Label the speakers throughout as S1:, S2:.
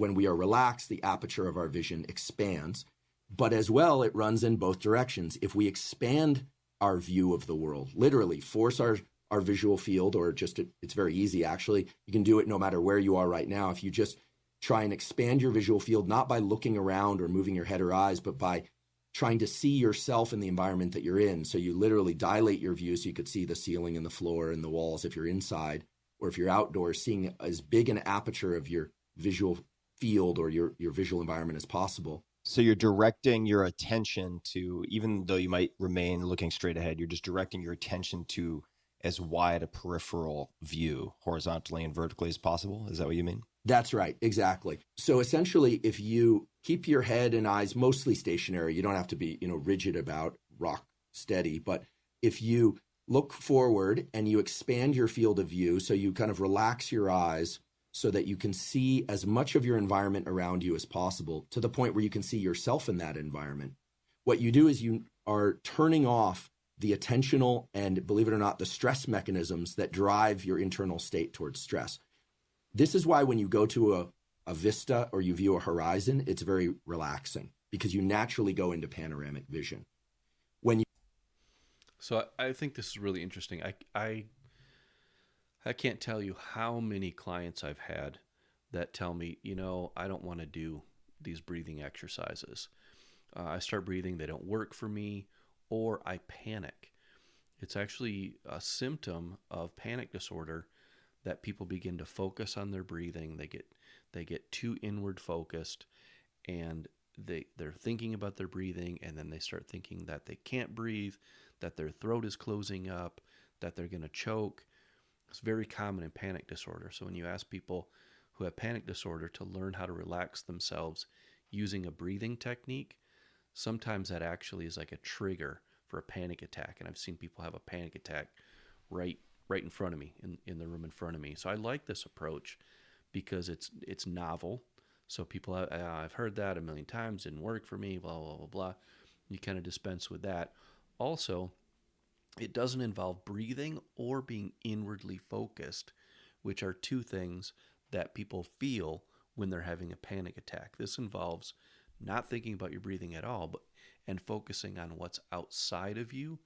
S1: when we are relaxed, the aperture of our vision expands. But as well, it runs in both directions. If we expand our view of the world, literally force our visual field, or just, it's very easy actually. You can do it no matter where you are right now. If you just try and expand your visual field, not by looking around or moving your head or eyes, but by trying to see yourself in the environment that you're in. So you literally dilate your view so you could see the ceiling and the floor and the walls if you're inside, or if you're outdoors, seeing as big an aperture of your visual field or your visual environment as possible.
S2: So you're directing your attention to, even though you might remain looking straight ahead, you're just directing your attention to as wide a peripheral view, horizontally and vertically as possible. Is that what you mean?
S1: That's right, exactly. So essentially, if you keep your head and eyes mostly stationary, you don't have to be, rigid about rock steady, but if you look forward and you expand your field of view, so you kind of relax your eyes so that you can see as much of your environment around you as possible, to the point where you can see yourself in that environment. What you do is you are turning off the attentional and, believe it or not, the stress mechanisms that drive your internal state towards stress. This is why when you go to a vista or you view a horizon, it's very relaxing, because you naturally go into panoramic vision.
S3: So I think this is really interesting. I can't tell you how many clients I've had that tell me, I don't want to do these breathing exercises. I start breathing, they don't work for me, or I panic. It's actually a symptom of panic disorder that people begin to focus on their breathing. They get too inward focused, and they're thinking about their breathing, and then they start thinking that they can't breathe, that their throat is closing up, that they're going to choke. It's very common in panic disorder. So when you ask people who have panic disorder to learn how to relax themselves using a breathing technique, sometimes that actually is like a trigger for a panic attack. And I've seen people have a panic attack right in front of me, in the room in front of me. So I like this approach because it's novel. So people, I've heard that a million times, didn't work for me, blah, blah, blah, blah. You kind of dispense with that. Also, it doesn't involve breathing or being inwardly focused, which are two things that people feel when they're having a panic attack. This involves not thinking about your breathing at all, and focusing on what's outside of you.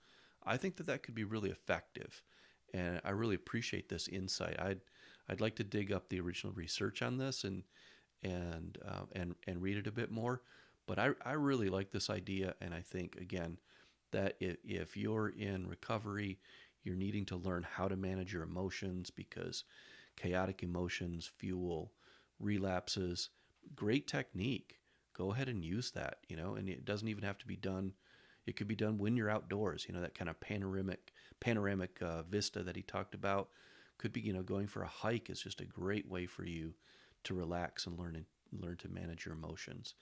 S3: I think that could be really effective, and I really appreciate this insight. I'd like to dig up the original research on this and read it a bit more. But I really like this idea, and I think, again, that if you're in recovery, you're needing to learn how to manage your emotions, because chaotic emotions fuel relapses. Great technique. Go ahead and use that, and it doesn't even have to be done. It could be done when you're outdoors, that kind of panoramic vista that he talked about. Could be, going for a hike is just a great way for you to relax and learn to manage your emotions.